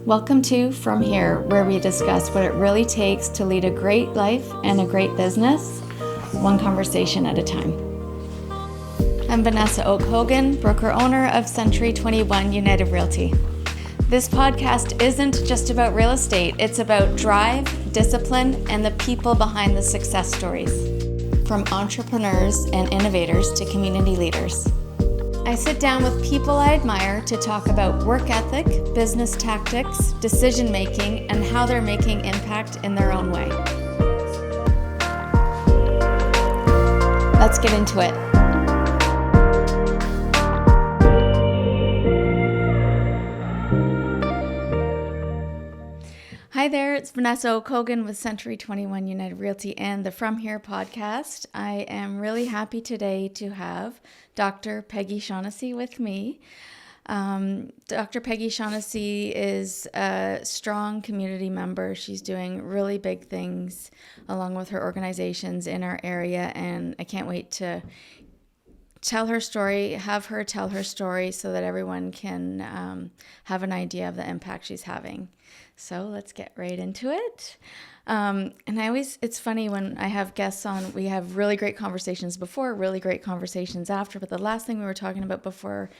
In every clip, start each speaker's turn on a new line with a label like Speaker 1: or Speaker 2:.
Speaker 1: Welcome to From Here, where we discuss what it really takes to lead a great life and a great business, one conversation at a time. I'm Vanessa Oak-Hogan, broker-owner of Century 21 United Realty. This podcast isn't just about real estate, it's about drive, discipline, and the people behind the success stories, from entrepreneurs and innovators to community leaders. I sit down with people I admire to talk about work ethic, business tactics, decision making, and how they're making impact in their own way. Let's get into it. Hi there, it's Vanessa Oak-Hogan with Century 21 United Realty and the From Here podcast. I am really happy today to have Dr. Peggy Shaughnessy with me. Dr. Peggy Shaughnessy is a strong community member. She's doing really big things along with her organizations in our area, and I can't wait to tell her story, have her tell her story so that everyone can have an idea of the impact she's having. So let's get right into it. And it's funny when I have guests on, we have really great conversations before, really great conversations after, but the last thing we were talking about before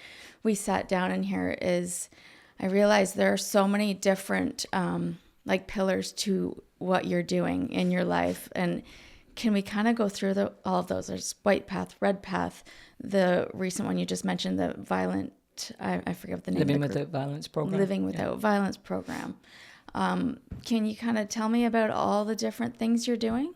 Speaker 1: we sat down in here is I realized there are so many different pillars to what you're doing in your life. And can we kind of go through all of those? There's RedPath, the recent one you just mentioned, the violent, I forget what the name
Speaker 2: Living
Speaker 1: of the
Speaker 2: Without Violence program.
Speaker 1: Living Without Violence program. Can you kind of tell me about all the different things you're doing?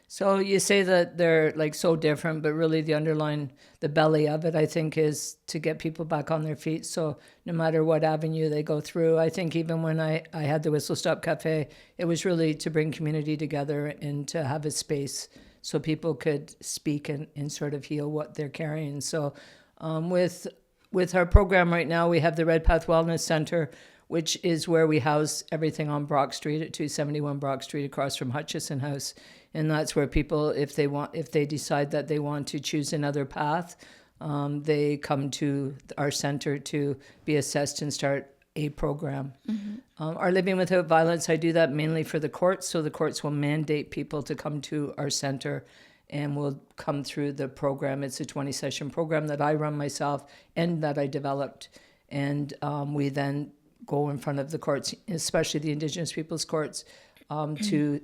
Speaker 2: So you say that they're like so different, but really the belly of it, I think, is to get people back on their feet. So no matter what avenue they go through, I think even when I had the Whistle Stop Cafe, it was really to bring community together and to have a space so people could speak and sort of heal what they're carrying. So with our program right now, we have the RedPath Wellness Center, which is where we house everything on Brock Street at 271 Brock Street across from Hutchison House. And that's where people, if they decide that they want to choose another path, they come to our center to be assessed and start a program. Mm-hmm. Our Living Without Violence, I do that mainly for the courts. So the courts will mandate people to come to our center and we'll come through the program. It's a 20-session program that I run myself and that I developed. And we then go in front of the courts, especially the Indigenous Peoples Courts, to,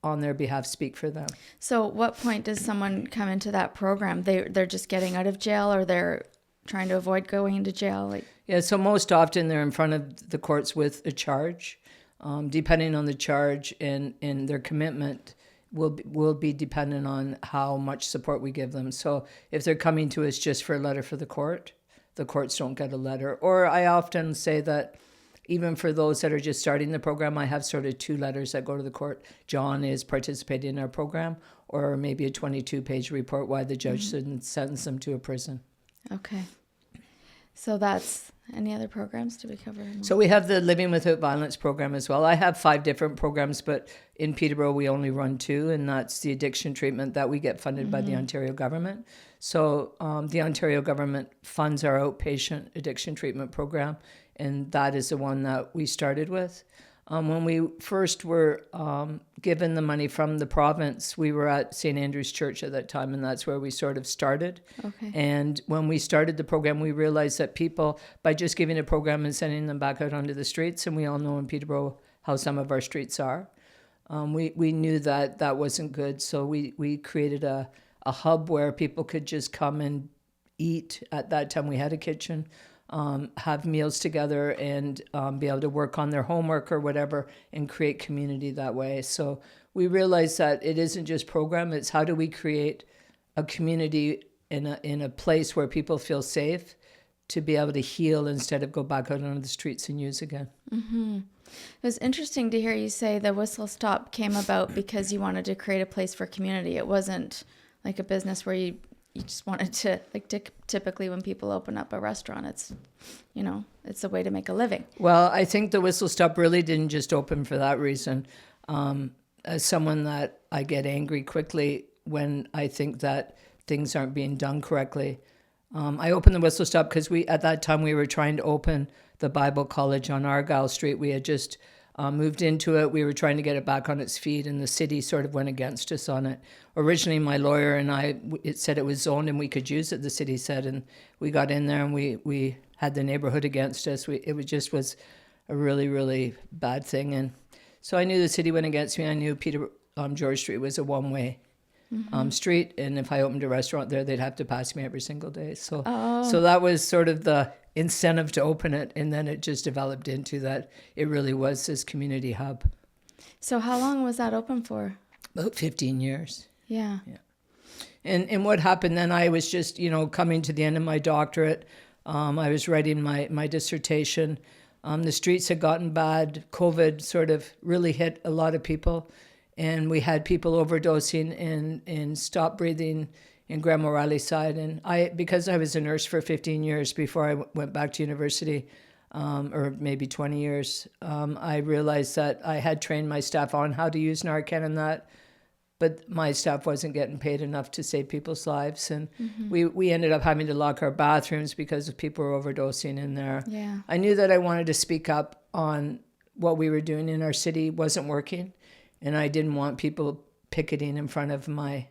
Speaker 2: on their behalf, speak for them.
Speaker 1: So what point does someone come into that program? They're just getting out of jail, or they're trying to avoid going into jail?
Speaker 2: Yeah, so most often they're in front of the courts with a charge. Depending on the charge and their commitment will be dependent on how much support we give them. So if they're coming to us just for a letter for the courts don't get a letter. Or I often say that even for those that are just starting the program, I have sort of 2 letters that go to the court. John is participating in our program, or maybe a 22-page report why the judge didn't sentence them to a prison.
Speaker 1: Okay. So that's any other programs to be covered?
Speaker 2: So we have the Living Without Violence program as well. I have 5 different programs, but in Peterborough we only run 2, and that's the addiction treatment that we get funded by the Ontario government. So the Ontario government funds our outpatient addiction treatment program, and that is the one that we started with. When we first were given the money from the province, we were at St. Andrew's Church at that time, and that's where we sort of started.
Speaker 1: Okay. And
Speaker 2: when we started the program, we realized that people, by just giving a program and sending them back out onto the streets, and we all know in Peterborough how some of our streets are, we knew that wasn't good. So we created a hub where people could just come and eat. At that time, we had a kitchen. Have meals together and be able to work on their homework or whatever and create community that way. So we realized that it isn't just program, it's how do we create a community in a place where people feel safe to be able to heal instead of go back out onto the streets and use again. Mm-hmm.
Speaker 1: It was interesting to hear you say the Whistle Stop came about because you wanted to create a place for community. It wasn't like a business where you just wanted to, typically when people open up a restaurant, it's a way to make a living.
Speaker 2: Well, I think the Whistle Stop really didn't just open for that reason. As someone that I get angry quickly when I think that things aren't being done correctly. I opened the Whistle Stop because at that time we were trying to open the Bible College on Argyle Street. We had just moved into it. We were trying to get it back on its feet, and the city sort of went against us on it. Originally, my lawyer and I, it said it was zoned and we could use it, the city said, and we got in there and we had the neighborhood against us. It was a really, really bad thing. And so I knew the city went against me. I knew George Street was a one-way street, and if I opened a restaurant there, they'd have to pass me every single day. So that was sort of the incentive to open it, and then it just developed into that it really was this community hub.
Speaker 1: So how long was that open for?
Speaker 2: About 15 years.
Speaker 1: Yeah.
Speaker 2: And what happened then, I was just, coming to the end of my doctorate. I was writing my dissertation. The streets had gotten bad. COVID sort of really hit a lot of people. And we had people overdosing and stop breathing in Graham O'Reilly side. And because I was a nurse for 15 years before I went back to university, or maybe 20 years, I realized that I had trained my staff on how to use Narcan and that, but my staff wasn't getting paid enough to save people's lives. And we ended up having to lock our bathrooms because people were overdosing in there.
Speaker 1: Yeah.
Speaker 2: I knew that I wanted to speak up on what we were doing in our city wasn't working. And I didn't want people picketing in front of my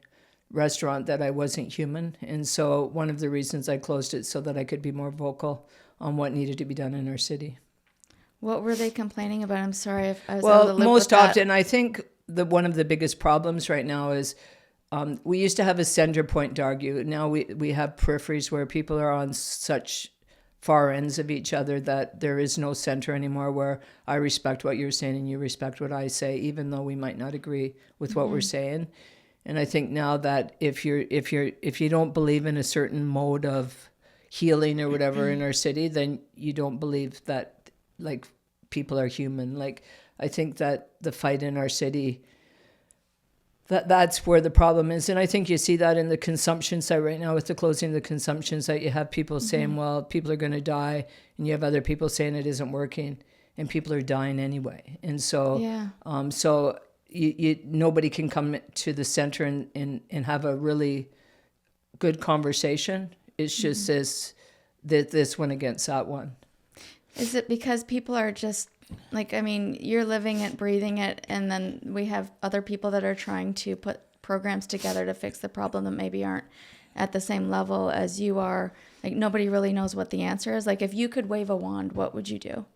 Speaker 2: restaurant that I wasn't human. And so one of the reasons I closed it so that I could be more vocal on what needed to be done in our city.
Speaker 1: What were they complaining about? I'm sorry if I was
Speaker 2: well,
Speaker 1: out of the loop
Speaker 2: most
Speaker 1: with that.
Speaker 2: often, I think one of the biggest problems right now is we used to have a center point to argue. Now we have peripheries where people are on such far ends of each other that there is no center anymore, where I respect what you're saying and you respect what I say, even though we might not agree with what we're saying. And I think now that if you don't believe in a certain mode of healing or whatever in our city, then you don't believe that like people are human. Like I think that the fight in our city, that's where the problem is. And I think you see that in the consumption side right now with the closing of the consumption site. You have people saying, well, people are going to die. And you have other people saying it isn't working. And people are dying anyway. And so, nobody can come to the center and have a really good conversation. It's just this one against that one.
Speaker 1: Is it because people are just... Like, I mean, you're living it, breathing it, and then we have other people that are trying to put programs together to fix the problem that maybe aren't at the same level as you are. Like, nobody really knows what the answer is. Like, if you could wave a wand, what would you do?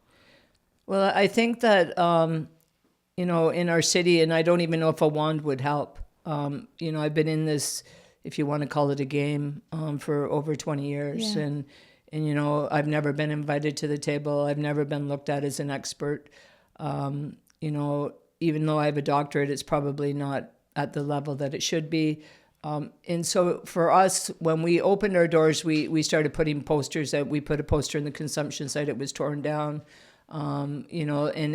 Speaker 2: Well, I think that, in our city, and I don't even know if a wand would help. I've been in this, if you want to call it a game, for over 20 years.
Speaker 1: Yeah.
Speaker 2: And, I've never been invited to the table. I've never been looked at as an expert. Even though I have a doctorate, it's probably not at the level that it should be. And so for us, when we opened our doors, we started putting posters out. We put a poster in the consumption site. It was torn down. And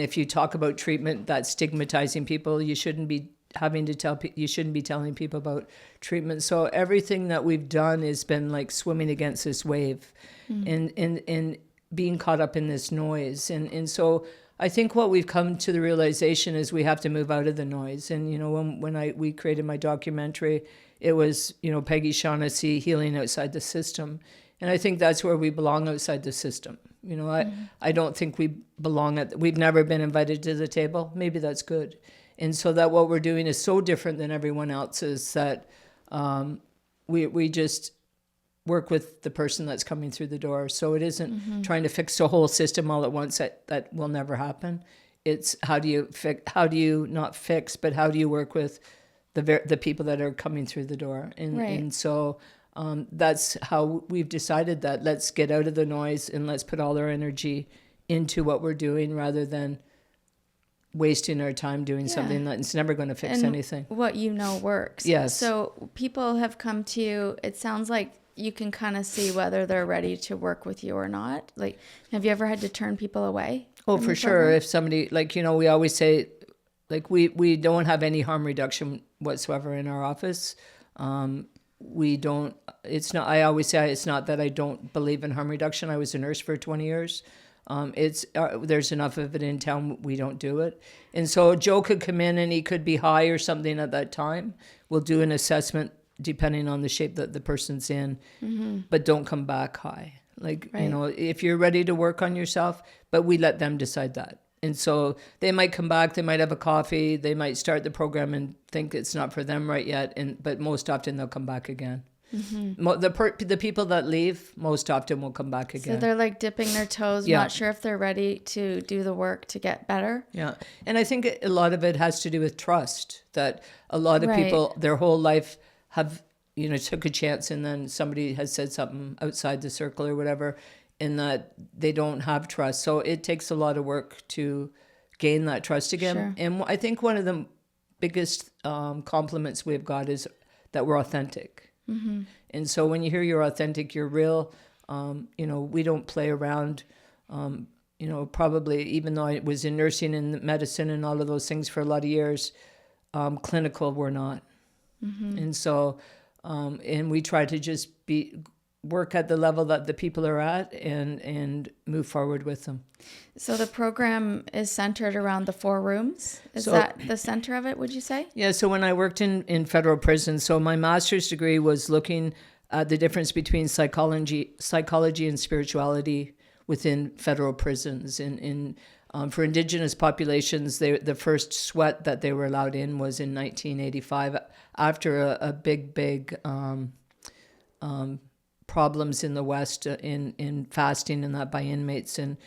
Speaker 2: if you talk about treatment, that's stigmatizing people. You shouldn't be telling people about treatment. So everything that we've done has been like swimming against this wave and being caught up in this noise. And so I think what we've come to the realization is we have to move out of the noise. And, when we created my documentary, it was, Peggy Shaughnessy, Healing Outside the System. And I think that's where we belong, outside the system. I don't think we belong we've never been invited to the table. Maybe that's good. And so that what we're doing is so different than everyone else's that we just work with the person that's coming through the door. So it isn't trying to fix the whole system all at once. That will never happen. It's how do you not fix, but how do you work with the people that are coming through the door? And so that's how we've decided that let's get out of the noise and let's put all our energy into what we're doing rather than wasting our time doing something that's never going to fix anything.
Speaker 1: What works.
Speaker 2: Yes.
Speaker 1: So people have come to you. It sounds like you can kind of see whether they're ready to work with you or not. Like, have you ever had to turn people away?
Speaker 2: Oh, for sure. If somebody, we always say, we don't have any harm reduction whatsoever in our office. We don't, I always say it's not that I don't believe in harm reduction. I was a nurse for 20 years. There's enough of it in town, we don't do it. And so Joe could come in and he could be high or something at that time. We'll do an assessment depending on the shape that the person's in, but don't come back high. Like,
Speaker 1: Right.
Speaker 2: if you're ready to work on yourself, but we let them decide that. And so they might come back, they might have a coffee, they might start the program and think it's not for them right yet. But most often they'll come back again. The people that leave most often will come back again.
Speaker 1: So they're like dipping their toes,
Speaker 2: Yeah.
Speaker 1: not sure if they're ready to do the work to get better.
Speaker 2: Yeah. And I think a lot of it has to do with trust, that a lot of
Speaker 1: Right.
Speaker 2: people their whole life have, took a chance and then somebody has said something outside the circle or whatever, and that they don't have trust. So it takes a lot of work to gain that trust again.
Speaker 1: Sure.
Speaker 2: And I think one of the biggest compliments we've got is that we're authentic. And so when you hear you're authentic, you're real. We don't play around. Probably even though I was in nursing and medicine and all of those things for a lot of years, clinical we're not. And so, and we try to just work at the level that the people are at and move forward with them.
Speaker 1: So the program is centered around the 4 rooms. Is
Speaker 2: So-
Speaker 1: that the center of it, would you say?
Speaker 2: Yeah, so when I worked in federal prison, so my master's degree was looking at the difference between psychology and spirituality within federal prisons. For Indigenous populations, the first sweat that they were allowed in was in 1985 after a big problems in the West in fasting and that by inmates and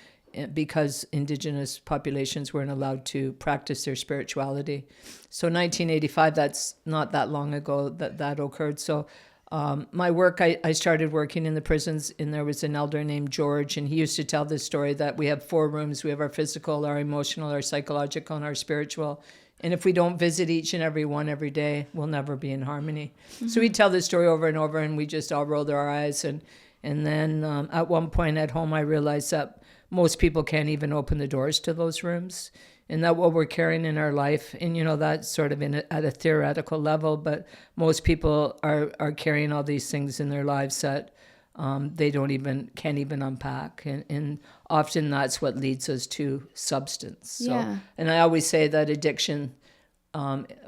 Speaker 2: because Indigenous populations weren't allowed to practice their spirituality. So 1985, that's not that long ago that occurred. So my work, I started working in the prisons, and there was an elder named George, and he used to tell this story that we have 4 rooms. We have our physical, our emotional, our psychological, and our spiritual. And if we don't visit each and every one every day, we'll never be in harmony. So he'd tell this story over and over, and we just all rolled our eyes. And then at one point at home, I realized that most people can't even open the doors to those rooms, and that what we're carrying in our life, and that's sort of at a theoretical level, but most people are carrying all these things in their lives that they can't even unpack, and often that's what leads us to substance. So,
Speaker 1: Yeah.
Speaker 2: and I always say that addiction,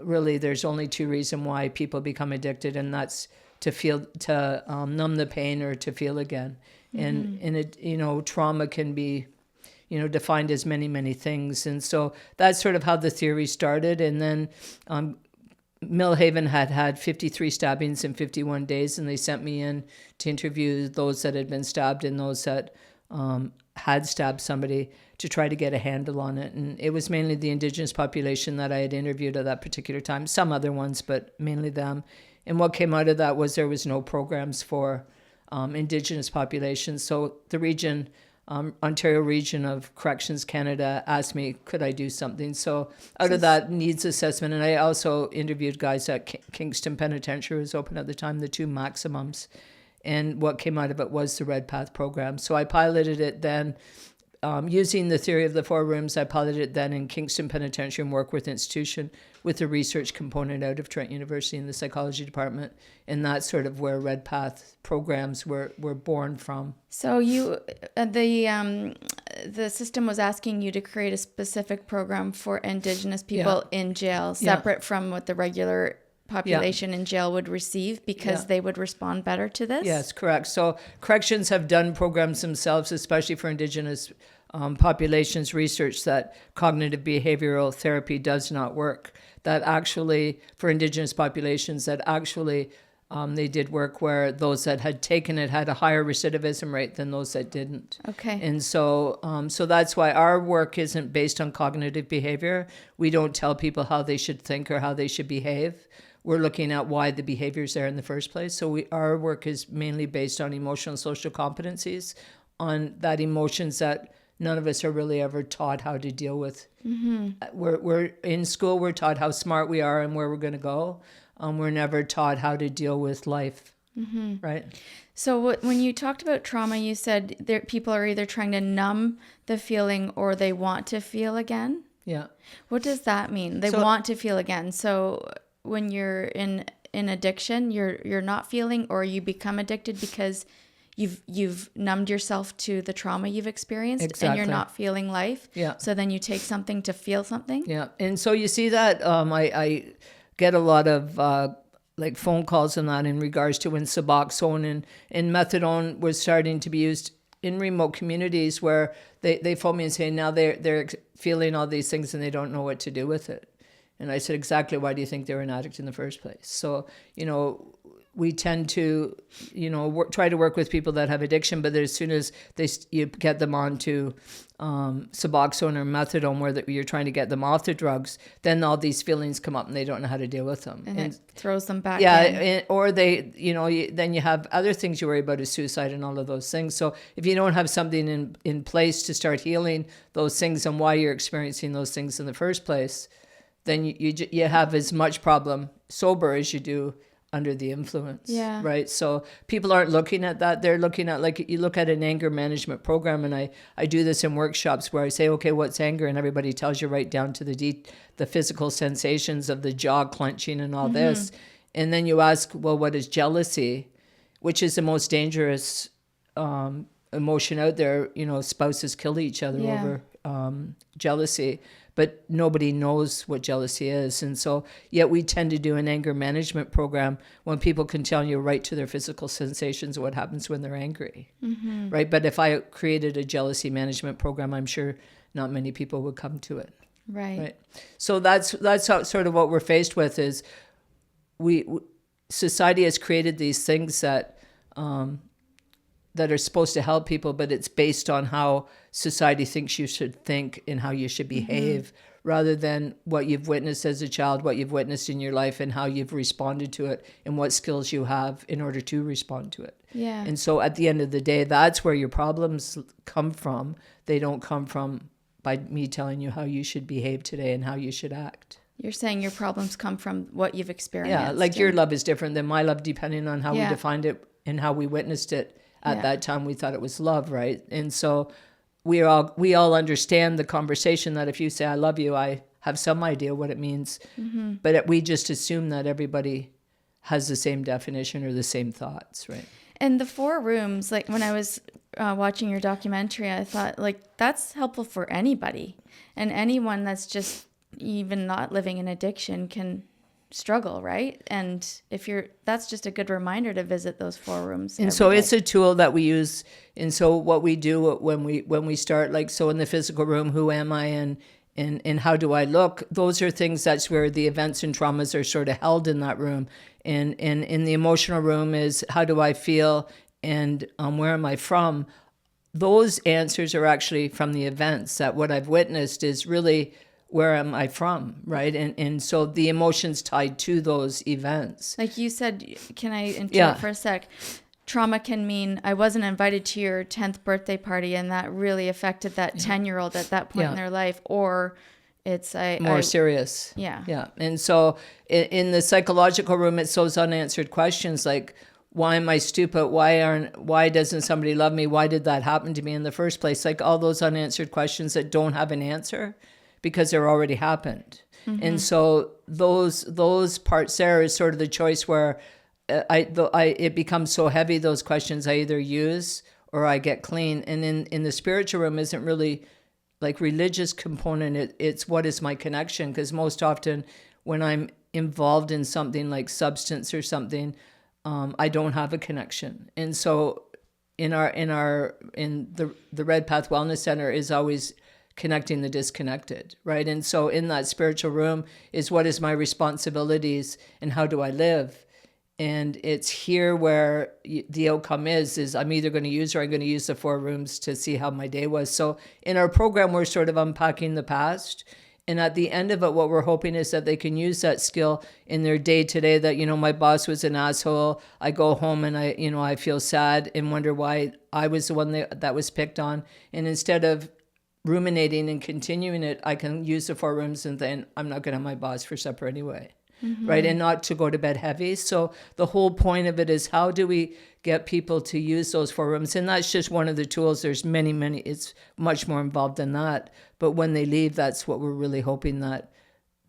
Speaker 2: really, there's only 2 reasons why people become addicted, and that's to numb the pain or to feel again. And it, trauma can be, defined as many things. And so that's sort of how the theory started. And then Millhaven had 53 stabbings in 51 days, and they sent me in to interview those that had been stabbed and those that had stabbed somebody to try to get a handle on it. And it was mainly the Indigenous population that I had interviewed at that particular time, some other ones, but mainly them. And what came out of that was there was no programs for Indigenous populations. So the region, Ontario Region of Corrections Canada, asked me, could I do something? So out of that needs assessment, and I also interviewed guys at Kingston Penitentiary, was open at the time, the 2 maximums. And what came out of it was the RedPath program. So I piloted it then. Using the theory of the 4 rooms, I piloted it then in Kingston Penitentiary and Warkworth Institution with a research component out of Trent University in the psychology department. And that's sort of where RedPath programs were born from.
Speaker 1: So the system was asking you to create a specific program for Indigenous people in jail, separate from what the regular population in jail would receive, because they would respond better to this?
Speaker 2: Yes, correct. So corrections have done programs themselves, especially for Indigenous populations, research that cognitive behavioral therapy does not work. That actually, for Indigenous populations, that actually they did work where those that had taken it had a higher recidivism rate than those that didn't.
Speaker 1: Okay.
Speaker 2: And so that's why our work isn't based on cognitive behavior. We don't tell people how they should think or how they should behave. We're looking at why the behavior is there in the first place. So our work is mainly based on emotional and social competencies, on that emotions that none of us are really ever taught how to deal with. We're in school, we're taught how smart we are and where we're going to go. We're never taught how to deal with life, right?
Speaker 1: So when you talked about trauma, you said people are either trying to numb the feeling or they want to feel again.
Speaker 2: Yeah.
Speaker 1: What does that mean? They want to feel again. So when you're in addiction, you're not feeling, or you become addicted because you've numbed yourself to the trauma you've experienced.
Speaker 2: Exactly.
Speaker 1: And you're not feeling life.
Speaker 2: Yeah.
Speaker 1: So then you take something to feel something.
Speaker 2: Yeah. And so you see that I get a lot of like phone calls and that in regards to when Suboxone and methadone was starting to be used in remote communities where they phone me and say now they're feeling all these things and they don't know what to do with it. And I said, exactly, why do you think they were an addict in the first place? So, we tend to, try to work with people that have addiction, but as soon as you get them onto Suboxone or methadone, where you're trying to get them off the drugs, then all these feelings come up and they don't know how to deal with them.
Speaker 1: And it throws them back
Speaker 2: in. Or they, then you have other things you worry about, is suicide and all of those things. So if you don't have something in place to start healing those things and why you're experiencing those things in the first place, then you have as much problem sober as you do under the influence.
Speaker 1: Yeah.
Speaker 2: Right. So people aren't looking at that. They're looking at, like, you look at an anger management program, and I do this in workshops where I say, okay, what's anger? And everybody tells you right down to the physical sensations of the jaw clenching and all this. And then you ask, well, what is jealousy? Which is the most dangerous emotion out there. Spouses kill each other over jealousy. But nobody knows what jealousy is. And so, yet we tend to do an anger management program when people can tell you right to their physical sensations of what happens when they're angry, right? But if I created a jealousy management program, I'm sure not many people would come to it.
Speaker 1: Right.
Speaker 2: So that's how, sort of what we're faced with is society has created these things that are supposed to help people, but it's based on how society thinks you should think and how you should behave, rather than what you've witnessed as a child, what you've witnessed in your life, and how you've responded to it, and what skills you have in order to respond to it.
Speaker 1: Yeah.
Speaker 2: And so at the end of the day, that's where your problems come from. They don't come from by me telling you how you should behave today and how you should act.
Speaker 1: You're saying your problems come from what you've experienced.
Speaker 2: Yeah, like your love is different than my love, depending on how we defined it and how we witnessed it. At that time, we thought it was love, right? And so we all understand the conversation that if you say, I love you, I have some idea what it means. But we just assume that everybody has the same definition or the same thoughts, right?
Speaker 1: And the 4 rooms, like when I was watching your documentary, I thought, like, that's helpful for anybody. And anyone that's just even not living in addiction can struggle, right? And that's just a good reminder to visit those 4 rooms.
Speaker 2: And so it's a tool that we use. And so what we do when we start, like, so in the physical room, who am I and how do I look? Those are things, that's where the events and traumas are sort of held in that room. And in the emotional room is, how do I feel and where am I from? Those answers are actually from the events. That what I've witnessed is really, where am I from, right? And so the emotions tied to those events.
Speaker 1: Like you said, can I interrupt for a sec? Trauma can mean I wasn't invited to your 10th birthday party, and that really affected that 10-year-old at that point in their life. Or it's
Speaker 2: more serious.
Speaker 1: Yeah.
Speaker 2: Yeah. And so in the psychological room, it's those unanswered questions like, why am I stupid? Why doesn't somebody love me? Why did that happen to me in the first place? Like all those unanswered questions that don't have an answer, because they're already happened. And so those parts there is sort of the choice where it becomes so heavy, those questions I either use or I get clean. And in the spiritual room isn't really like religious component. It's what is my connection? Because most often when I'm involved in something like substance or something, I don't have a connection. And so in the RedPath Wellness Center is always connecting the disconnected, right? And so in that spiritual room is, what is my responsibilities and how do I live? And it's here where the outcome is I'm either going to use or I'm going to use the 4 rooms to see how my day was. So in our program, we're sort of unpacking the past. And at the end of it, what we're hoping is that they can use that skill in their day to day, that, my boss was an asshole. I go home and I feel sad and wonder why I was the one that was picked on. And instead of ruminating and continuing it, I can use the 4 rooms and then I'm not going to have my boss for supper anyway. Right? And not to go to bed heavy. So the whole point of it is, how do we get people to use those 4 rooms? And that's just one of the tools. There's many, it's much more involved than that. But when they leave, that's what we're really hoping, that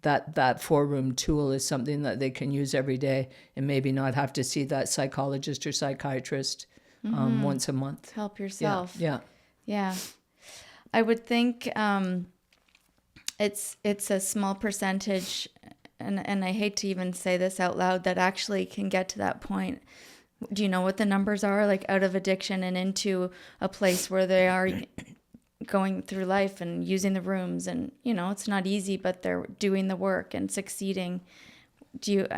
Speaker 2: 4-room tool is something that they can use every day and maybe not have to see that psychologist or psychiatrist once a month.
Speaker 1: Help yourself.
Speaker 2: Yeah.
Speaker 1: I would think it's a small percentage and I hate to even say this out loud, that actually can get to that point? Do you know what the numbers are, like out of addiction and into a place where they are going through life and using the rooms, and it's not easy, but they're doing the work and succeeding?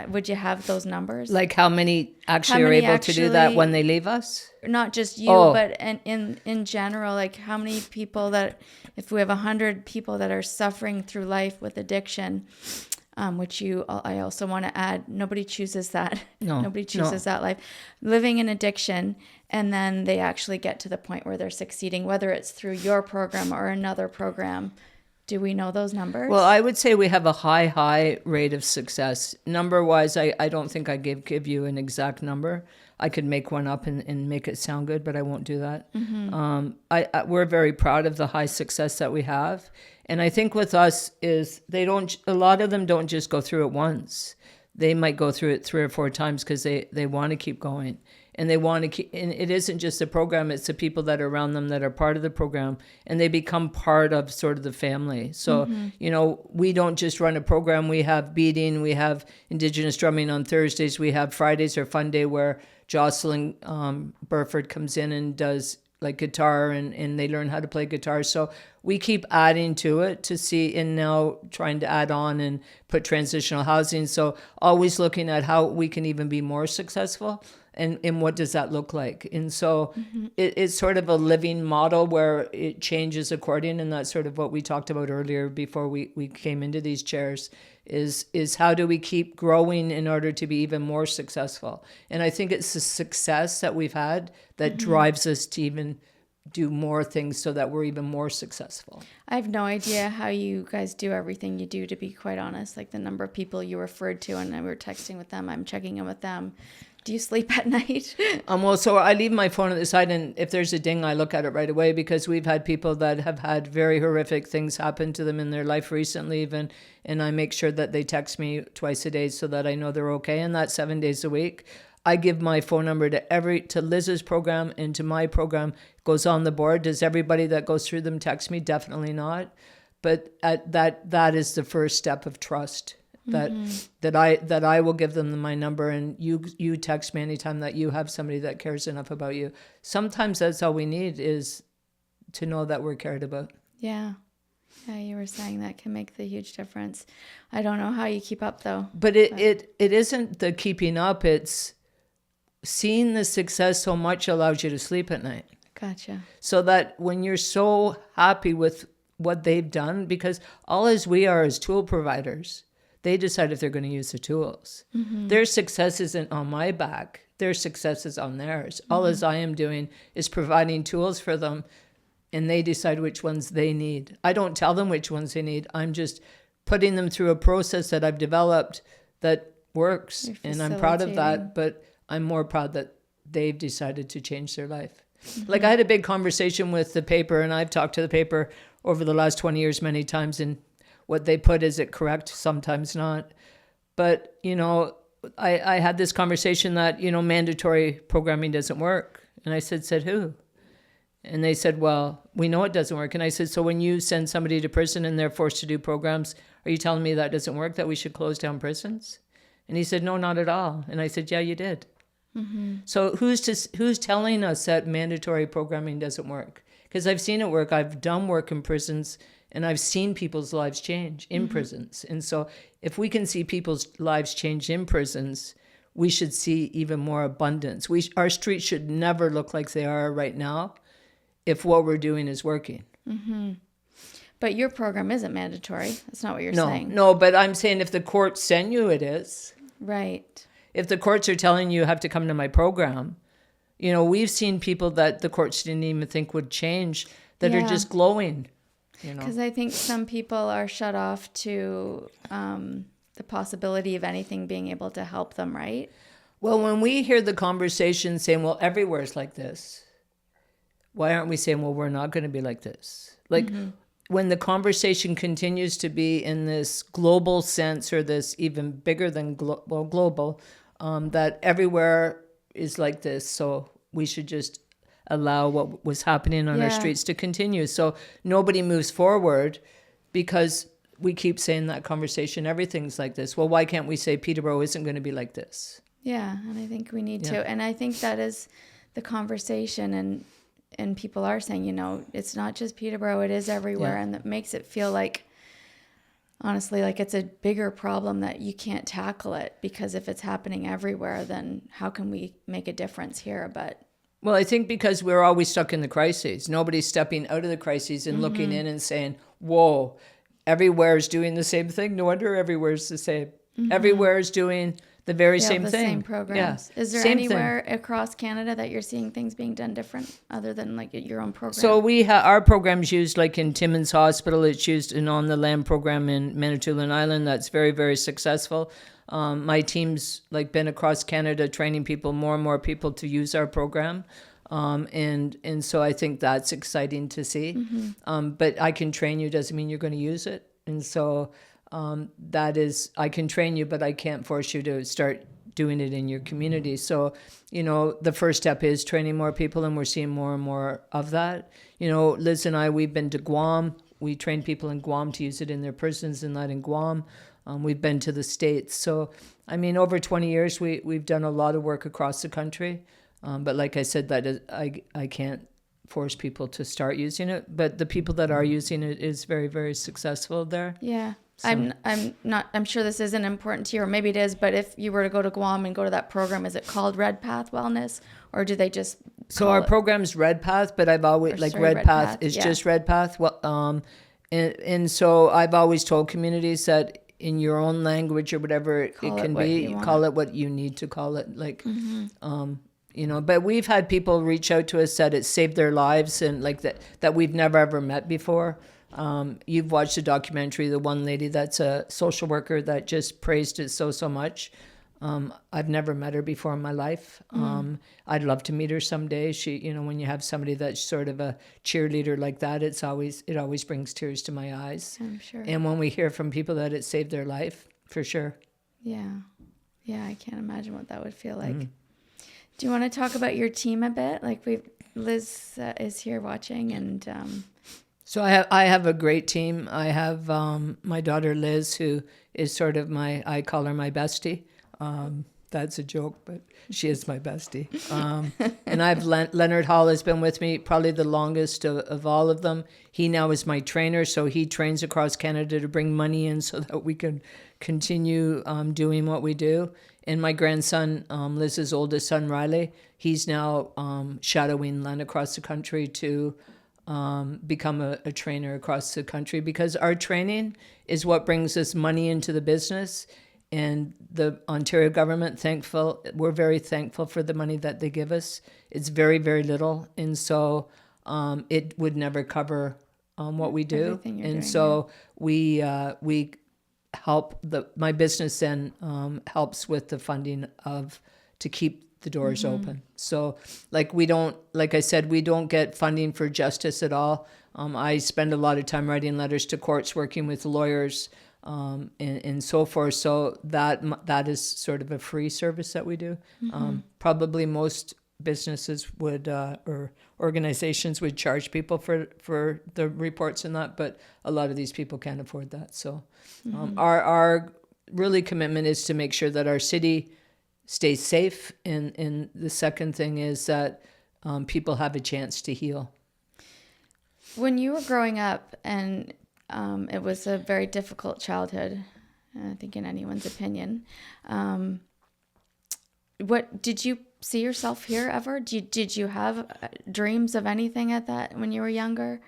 Speaker 1: Would you have those numbers?
Speaker 2: Like how many actually are able to do that when they leave us?
Speaker 1: Not just you, but in general, like how many people that, if we have 100 people that are suffering through life with addiction, which I also want to add, nobody chooses that.
Speaker 2: No,
Speaker 1: nobody chooses that life, living in addiction, and then they actually get to the point where they're succeeding, whether it's through your program or another program. Do we know those numbers?
Speaker 2: Well, I would say we have a high rate of success. Number-wise, I don't think I give you an exact number. I could make one up and make it sound good, but I won't do that. Mm-hmm. We're very proud of the high success that we have. And I think with us is a lot of them don't just go through it once. They might go through it 3 or 4 times because they want to keep going. And they want to keep, and it isn't just the program, it's the people that are around them that are part of the program, and they become part of sort of the family. So, we don't just run a program. We have beading, we have Indigenous drumming on Thursdays, we have Fridays are fun day where Jocelyn Burford comes in and does like guitar and they learn how to play guitar. So we keep adding to it to see, and now trying to add on and put transitional housing. So always looking at how we can even be more successful. And what does that look like? And so it's sort of a living model where it changes according, and that's sort of what we talked about earlier before we came into these chairs, is how do we keep growing in order to be even more successful? And I think it's the success that we've had that drives us to even do more things so that we're even more successful.
Speaker 1: I have no idea how you guys do everything you do, to be quite honest. Like the number of people you referred to, and we were texting with them, I'm checking in with them. Do you sleep at night?
Speaker 2: Well, so I leave my phone at the side, and if there's a ding, I look at it right away, because we've had people that have had very horrific things happen to them in their life recently even, and I make sure that they text me twice a day so that I know they're okay, and that's 7 days a week. I give my phone number to Liz's program and to my program. It goes on the board. Does everybody that goes through them text me? Definitely not. But that is the first step of trust. That I will give them my number, and you text me anytime that you have somebody that cares enough about you. Sometimes that's all we need, is to know that we're cared about.
Speaker 1: Yeah, you were saying that can make the huge difference. I don't know how you keep up though.
Speaker 2: But it isn't the keeping up, it's seeing the success so much allows you to sleep at night.
Speaker 1: Gotcha.
Speaker 2: So that when you're so happy with what they've done, because all as we are as tool providers, they decide if they're going to use the tools. Mm-hmm. Their success isn't on my back. Their success is on theirs. Mm-hmm. All as I am doing is providing tools for them, and they decide which ones they need. I don't tell them which ones they need. I'm just putting them through a process that I've developed that works, and I'm proud of that, but I'm more proud that they've decided to change their life. Mm-hmm. Like I had a big conversation with the paper, and I've talked to the paper over the last 20 years many times, and what they put, is it correct? Sometimes not. But, I had this conversation that, mandatory programming doesn't work. And I said who? And they said, well, we know it doesn't work. And I said, so when you send somebody to prison and they're forced to do programs, are you telling me that doesn't work, that we should close down prisons? And he said, no, not at all. And I said, yeah, you did. Mm-hmm. So who's telling us that mandatory programming doesn't work? Because I've seen it work. I've done work in prisons, and I've seen people's lives change in prisons. And so if we can see people's lives change in prisons, we should see even more abundance. Our streets should never look like they are right now if what we're doing is working. Mm-hmm.
Speaker 1: But your program isn't mandatory. That's not what you're saying.
Speaker 2: No, but I'm saying if the courts send you, it is.
Speaker 1: Right.
Speaker 2: If the courts are telling you have to come to my program, we've seen people that the courts didn't even think would change that are just glowing.
Speaker 1: Because I think some people are shut off to the possibility of anything being able to help them, right?
Speaker 2: Well, when we hear the conversation saying, well, everywhere's like this, why aren't we saying, well, we're not going to be like this? Like when the conversation continues to be in this global sense, or this even bigger than global, that everywhere is like this, so we should just allow what was happening on our streets to continue. So nobody moves forward, because we keep saying that conversation, everything's like this. Well, why can't we say Peterborough isn't going to be like this?
Speaker 1: Yeah, and I think we need to. And I think that is the conversation, and people are saying, you know, it's not just Peterborough, it is everywhere. And that makes it feel like, honestly, like it's a bigger problem that you can't tackle it, because if it's happening everywhere, then how can we make a difference here? But
Speaker 2: well, I think because we're always stuck in the crises. Nobody's stepping out of the crises and looking in and saying, whoa, everywhere is doing the same thing. No wonder everywhere is the same. Everywhere is doing the very same thing.
Speaker 1: Same programs. Yeah. Is there anywhere across Canada that you're seeing things being done different other than like your own program?
Speaker 2: So our program's used like in Timmins Hospital. It's used in On the Land program in Manitoulin Island. That's very, very successful. My team's like been across Canada training people, more and more people to use our program. And so I think that's exciting to see. But I can train you doesn't mean you're going to use it. And so that is, I can train you, but I can't force you to start doing it in your community. So, you know, the first step is training more people, and we're seeing more and more of that. You know, Liz and I, we've been to Guam. We train people in Guam to use it in their prisons and not in Guam. We've been to the States. So, I mean, over 20 years, we've done a lot of work across the country. But like I said, that is, I can't force people to start using it. But the people that are using it is very, very successful there.
Speaker 1: Yeah. So. I'm sure this isn't important to you, or maybe it is, but if you were to go to Guam and go to that program, is it called RedPath Wellness, or do they just
Speaker 2: So our program's RedPath, but I've always, RedPath is just RedPath. Well, and so I've always told communities that in your own language or whatever it can be, call it what you need to call it. Like, you know, but we've had people reach out to us that it saved their lives, and like that we've never ever met before. You've watched the documentary, the one lady that's a social worker that just praised it so much. I've never met her before in my life. I'd love to meet her someday. She, you know, when you have somebody that's sort of a cheerleader like that, it always brings tears to my eyes.
Speaker 1: I'm sure.
Speaker 2: And when we hear from people that it saved their life, for sure.
Speaker 1: Yeah. I can't imagine what that would feel like. Do you want to talk about your team a bit? Like Liz is here watching, and
Speaker 2: so I have a great team. I have my daughter Liz, who is sort of I call her my bestie. That's a joke, but she is my bestie. And I've Leonard Hall has been with me probably the longest of all of them. He now is my trainer, so he trains across Canada to bring money in so that we can continue doing what we do. And my grandson, Liz's oldest son, Riley, he's now shadowing Len across the country to become a trainer across the country, because our training is what brings us money into the business. And the Ontario government, we're very thankful for the money that they give us. It's very, very little. And so it would never cover what we do. And so we help my business then helps with the funding to keep the doors open. So like I said, we don't get funding for justice at all. I spend a lot of time writing letters to courts, working with lawyers, and so forth. So that is sort of a free service that we do. Probably most businesses would or organizations would charge people for the reports and that, but a lot of these people can't afford that. So our really commitment is to make sure that our city stays safe, and the second thing is that people have a chance to heal.
Speaker 1: When you were growing up, and it was a very difficult childhood, I think in anyone's opinion, what did you see yourself here ever? Did you have dreams of anything at that when you were younger?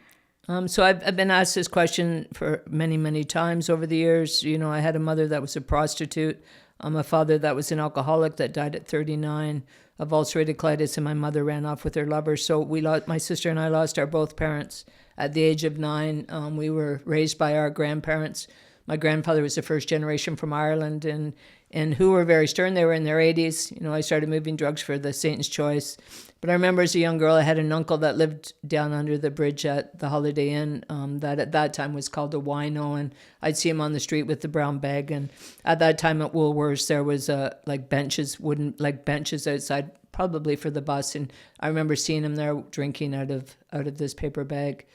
Speaker 2: So I've been asked this question for many, many times over the years. You know, I had a mother that was a prostitute, a father that was an alcoholic that died at 39 of ulcerative colitis, and my mother ran off with her lover. So my sister and I lost our both parents at the age of 9. We were raised by our grandparents. My grandfather was the first generation from Ireland, and who were very stern. They were in their 80s. You know, I started moving drugs for the Satan's Choice. But I remember as a young girl, I had an uncle that lived down under the bridge at the Holiday Inn that at that time was called a wino. And I'd see him on the street with the brown bag. And at that time at Woolworths, there was wooden benches outside, probably for the bus. And I remember seeing him there drinking out of this paper bag.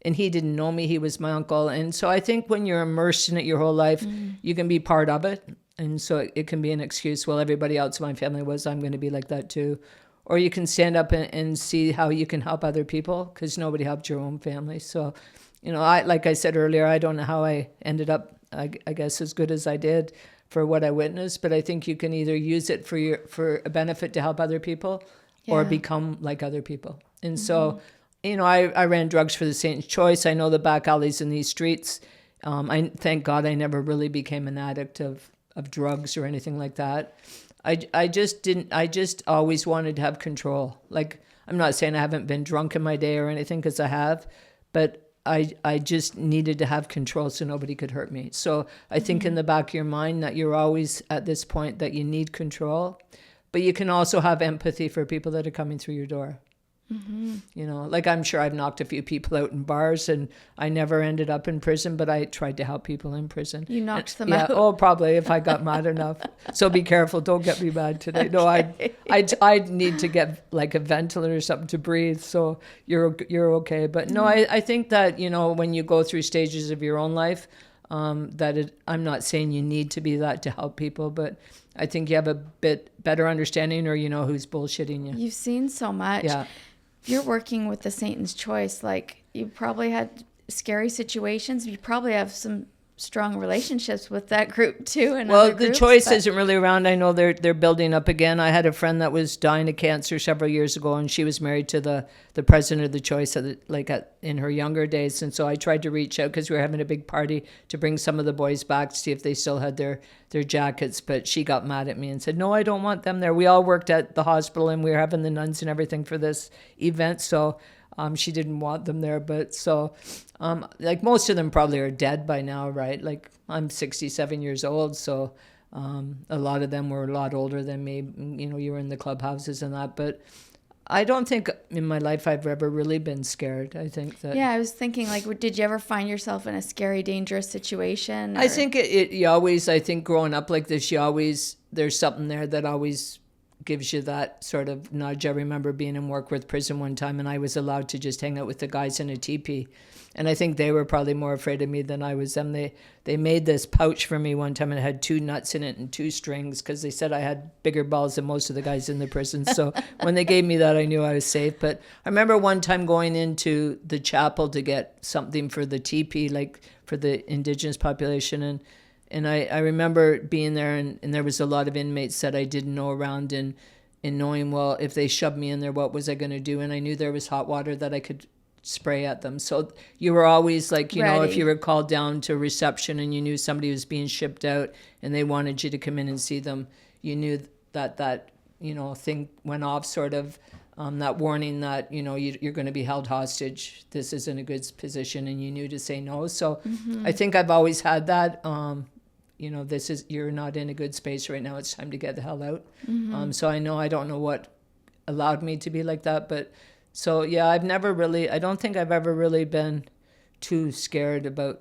Speaker 2: and he didn't know me. He was my uncle. And so I think when you're immersed in it your whole life, you can be part of it. And so it can be an excuse. Well, everybody else in my family was, I'm going to be like that too. Or you can stand up and see how you can help other people, because nobody helped your own family. So, like I said earlier, I don't know how I ended up, I guess, as good as I did for what I witnessed. But I think you can either use it for a benefit to help other people, or become like other people. And so, I ran drugs for the Satan's Choice. I know the back alleys in these streets. I thank God I never really became an addict of drugs or anything like that. I just always wanted to have control. Like, I'm not saying I haven't been drunk in my day or anything, because I have, but I just needed to have control so nobody could hurt me. So I think in the back of your mind that you're always at this point that you need control, but you can also have empathy for people that are coming through your door. Like, I'm sure I've knocked a few people out in bars, and I never ended up in prison, but I tried to help people in prison.
Speaker 1: You knocked them out?
Speaker 2: Oh, probably, if I got mad enough. So be careful. Don't get me mad today. No, I need to get like a ventilator or something to breathe. So you're okay. But no, I think that, when you go through stages of your own life, I'm not saying you need to be that to help people, but I think you have a bit better understanding, or who's bullshitting you.
Speaker 1: You've seen so much.
Speaker 2: Yeah.
Speaker 1: You're working with the Satan's Choice. Like, you probably had scary situations. You probably have some strong relationships with that group too. And
Speaker 2: well, the Choice isn't really around. I know they're building up again. I had a friend that was dying of cancer several years ago, and she was married to the president of the Choice in her younger days. And so I tried to reach out, because we were having a big party, to bring some of the boys back to see if they still had their jackets. But she got mad at me and said, no, I don't want them there. We all worked at the hospital, and we were having the nuns and everything for this event. So she didn't want them there. But so, like, most of them probably are dead by now, right? Like, I'm 67 years old. So a lot of them were a lot older than me. You were in the clubhouses and that. But I don't think in my life I've ever really been scared. I think that...
Speaker 1: Yeah, I was thinking, like, did you ever find yourself in a scary, dangerous situation? Or...
Speaker 2: I think you always, I think growing up like this, there's something there that always gives you that sort of nudge. I remember being in Warkworth Prison one time, and I was allowed to just hang out with the guys in a teepee. And I think they were probably more afraid of me than I was them. They made this pouch for me one time, and it had 2 nuts in it and 2 strings, because they said I had bigger balls than most of the guys in the prison. So when they gave me that, I knew I was safe. But I remember one time going into the chapel to get something for the teepee, like for the Indigenous population. And I remember being there, and there was a lot of inmates that I didn't know around, and knowing, well, if they shoved me in there, what was I going to do? And I knew there was hot water that I could spray at them. So you were always like,
Speaker 1: ready.
Speaker 2: If you were called down to reception and you knew somebody was being shipped out and they wanted you to come in and see them, you knew that thing went off, sort of, that warning that, you're going to be held hostage. This isn't a good position, and you knew to say no. So I think I've always had that, you're not in a good space right now. It's time to get the hell out. So I don't know what allowed me to be like that, but so, yeah, I don't think I've ever really been too scared about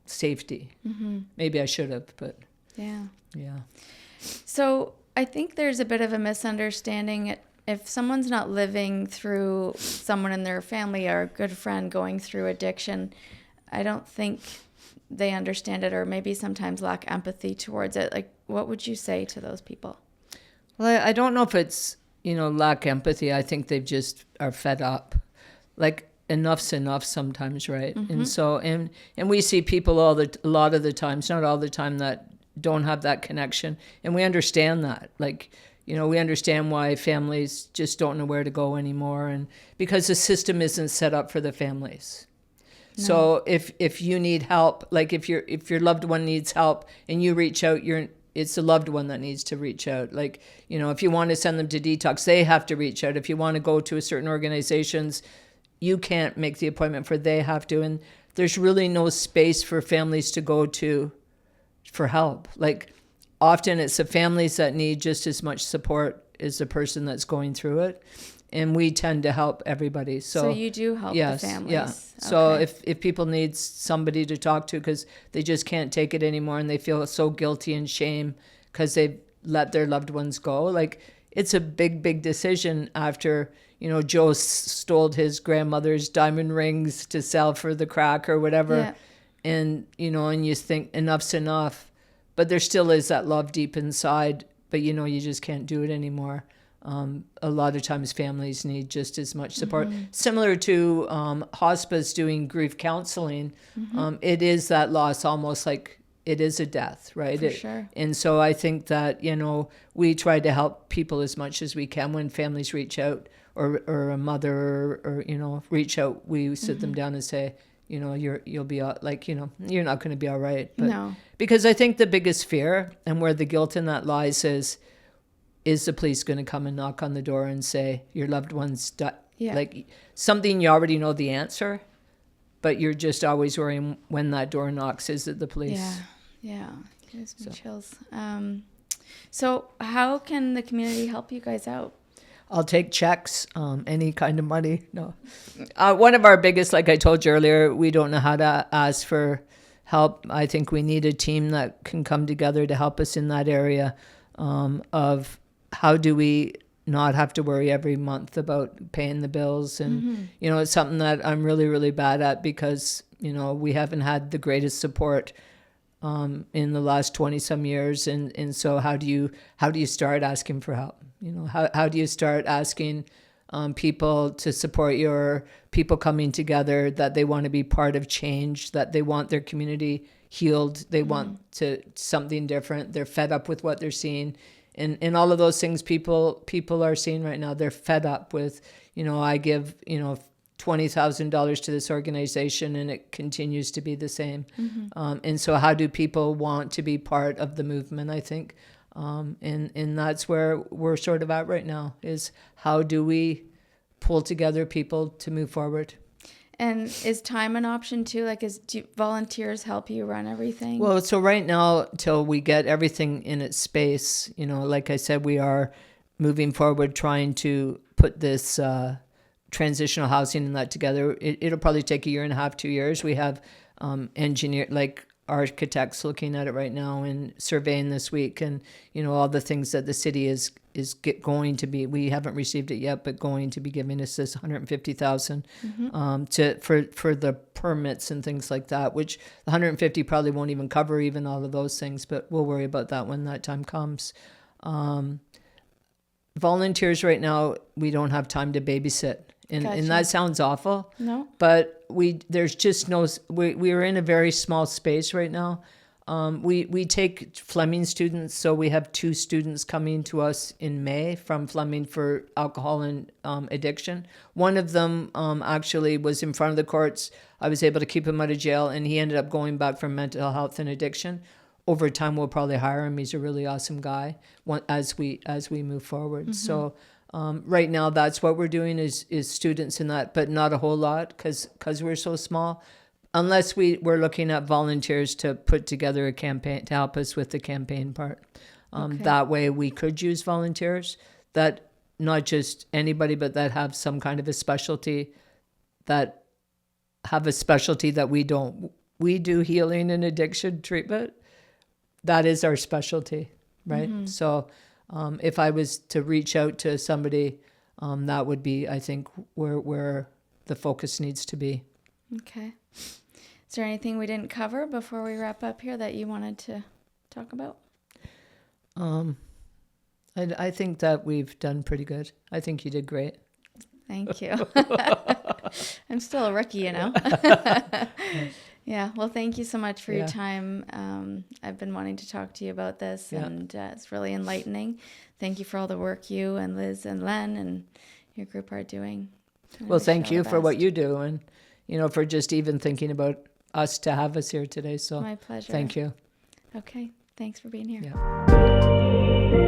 Speaker 2: safety. Maybe I should have, but
Speaker 1: yeah.
Speaker 2: So
Speaker 1: I think there's a bit of a misunderstanding. If someone's not living through someone in their family or a good friend going through addiction, I don't think they understand it, or maybe sometimes lack empathy towards it. Like, what would you say to those people?
Speaker 2: Well, I don't know if it's, lack empathy. I think they just are fed up. Like, enough's enough sometimes, right? And so, and we see people a lot of the times, not all the time, that don't have that connection. And we understand that. Like, we understand why families just don't know where to go anymore, and because the system isn't set up for the families. No. So if you need help, like if your loved one needs help and you reach out, it's the loved one that needs to reach out. Like, if you want to send them to detox, they have to reach out. If you want to go to a certain organizations, you can't make the appointment they have to. And there's really no space for families to go to for help. Like, often it's the families that need just as much support as the person that's going through it. And we tend to help everybody. So
Speaker 1: you do help the families.
Speaker 2: Yeah.
Speaker 1: Okay.
Speaker 2: So if people need somebody to talk to because they just can't take it anymore and they feel so guilty and shame because they've let their loved ones go, like, it's a big, big decision after, Joe stole his grandmother's diamond rings to sell for the crack or whatever.
Speaker 1: Yeah.
Speaker 2: And, and you think enough's enough, but there still is that love deep inside, but you just can't do it anymore. A lot of times families need just as much support. Similar to hospice doing grief counseling, it is that loss almost like it is a death, right?
Speaker 1: For sure.
Speaker 2: And so I think that, we try to help people as much as we can when families reach out or a mother or reach out. We sit them down and say, you'll be you're not going to be all right. But,
Speaker 1: No.
Speaker 2: Because I think the biggest fear and where the guilt in that lies is the police going to come and knock on the door and say your loved one's died?
Speaker 1: Yeah.
Speaker 2: Like something you already know the answer, but you're just always worrying when that door knocks, is it the police?
Speaker 1: Yeah. Gives me chills. So how can the community help you guys out?
Speaker 2: I'll take checks, any kind of money. No. One of our biggest, like I told you earlier, we don't know how to ask for help. I think we need a team that can come together to help us in that area of how do we not have to worry every month about paying the bills. And, it's something that I'm really, really bad at because, we haven't had the greatest support in the last 20 some years. And so how do you start asking for help? How do you start asking people to support your people coming together, that they want to be part of change, that they want their community healed, they want something different, they're fed up with what they're seeing. And all of those things people are seeing right now, they're fed up with, I give, $20,000 to this organization and it continues to be the same. And so how do people want to be part of the movement, I think? And that's where we're sort of at right now, is how do we pull together people to move forward?
Speaker 1: And is time an option too? Like, do volunteers help you run everything?
Speaker 2: Well, so right now, till we get everything in its space, like I said, we are moving forward trying to put this transitional housing and that together. It'll probably take 1.5 years, 2 years. We have architects looking at it right now and surveying this week, and all the things that the city is going to be, we haven't received it yet, but going to be giving us this $150,000 for the permits and things like that, which the 150 probably won't even cover even all of those things, but we'll worry about that when that time comes. Volunteers right now, we don't have time to babysit. And that sounds awful.
Speaker 1: No.
Speaker 2: But there's just no, we are in a very small space right now. We take Fleming students, so we have 2 students coming to us in May from Fleming for alcohol and addiction. One of them actually was in front of the courts. I was able to keep him out of jail, and he ended up going back for mental health and addiction. Over time, we'll probably hire him. He's a really awesome guy as we move forward. So right now, that's what we're doing is students in that, but not a whole lot because we're so small. Unless we're looking at volunteers to put together a campaign to help us with the campaign part. That way we could use volunteers, that not just anybody, but that have some kind of a specialty, that we don't. We do healing and addiction treatment. That is our specialty, right? So if I was to reach out to somebody, that would be, I think, where the focus needs to be.
Speaker 1: Okay. Is there anything we didn't cover before we wrap up here that you wanted to talk about?
Speaker 2: I think that we've done pretty good. I think you did great.
Speaker 1: Thank you. I'm still a rookie, Yeah. Well, thank you so much for your time. I've been wanting to talk to you about this, and it's really enlightening. Thank you for all the work you and Liz and Len and your group are doing.
Speaker 2: Well, thank you for what you do, and for just even thinking about us to have us here today. So
Speaker 1: my pleasure.
Speaker 2: Thank you.
Speaker 1: Okay. Thanks for being here.
Speaker 2: Yeah.